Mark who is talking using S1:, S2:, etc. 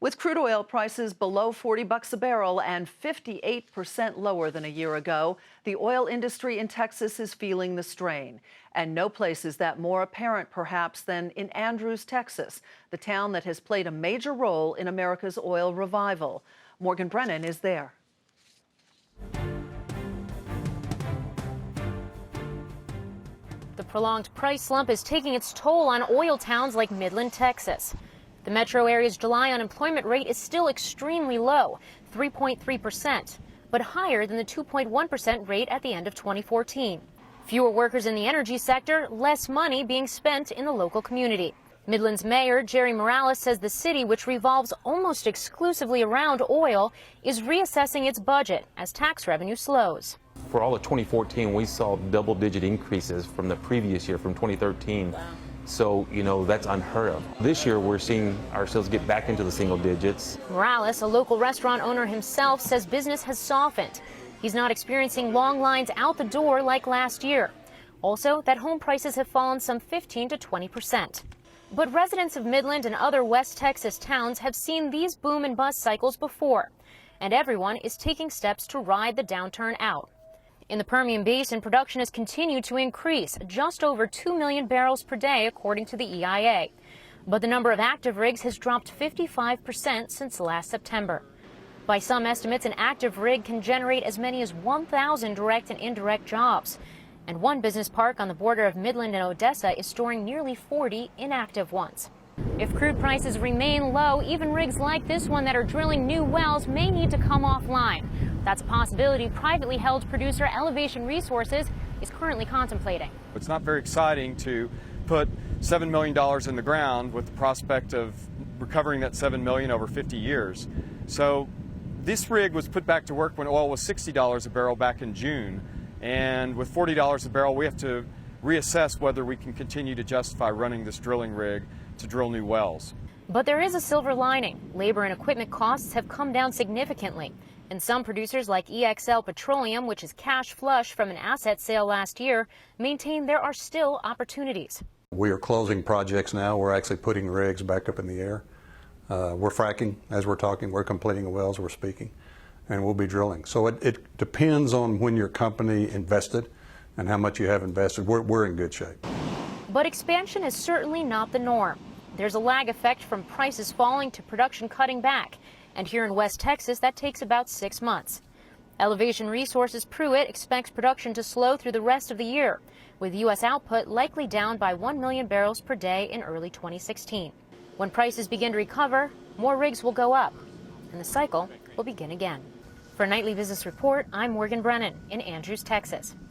S1: With crude oil prices below $40 a barrel and 58% lower than a year ago, the oil industry in Texas is feeling the strain. And no place is that more apparent, perhaps, than in Andrews, Texas, the town that has played a major role in America's oil revival. Morgan Brennan is there.
S2: The prolonged price slump is taking its toll on oil towns like Midland, Texas. The metro area's July unemployment rate is still extremely low, 3.3%, but higher than the 2.1% rate at the end of 2014. Fewer workers in the energy sector, less money being spent in the local community. Midland's mayor, Jerry Morales, says the city, which revolves almost exclusively around oil, is reassessing its budget as tax revenue slows.
S3: For all of 2014, we saw double-digit increases from the previous year, from 2013. Wow. So, that's unheard of. This year, we're seeing ourselves get back into the single digits.
S2: Morales, a local restaurant owner himself, says business has softened. He's not experiencing long lines out the door like last year. Also, that home prices have fallen some 15 to 20%. But residents of Midland and other West Texas towns have seen these boom and bust cycles before, and everyone is taking steps to ride the downturn out. In the Permian Basin, production has continued to increase, just over 2 million barrels per day, according to the EIA. But the number of active rigs has dropped 55% since last September. By some estimates, an active rig can generate as many as 1,000 direct and indirect jobs. And one business park on the border of Midland and Odessa is storing nearly 40 inactive ones. If crude prices remain low, even rigs like this one that are drilling new wells may need to come offline. That's a possibility privately held producer Elevation Resources is currently contemplating.
S4: It's not very exciting to put $7 million in the ground with the prospect of recovering that $7 million over 50 years. So this rig was put back to work when oil was $60 a barrel back in June. And with $40 a barrel, we have to reassess whether we can continue to justify running this drilling rig to drill new wells.
S2: But there is a silver lining. Labor and equipment costs have come down significantly. And some producers like EXL Petroleum, which is cash flush from an asset sale last year, maintain there are still opportunities.
S5: We are closing projects now. We're actually putting rigs back up in the air. We're fracking as we're talking. We're completing the wells we're speaking. And we'll be drilling. So it depends on when your company invested and how much you have invested. We're in good shape.
S2: But expansion is certainly not the norm. There's a lag effect from prices falling to production cutting back. And here in West Texas, that takes about 6 months. Elevation Resources Pruitt expects production to slow through the rest of the year, with U.S. output likely down by 1 million barrels per day in early 2016. When prices begin to recover, more rigs will go up, and the cycle will begin again. For Nightly Business Report, I'm Morgan Brennan in Andrews, Texas.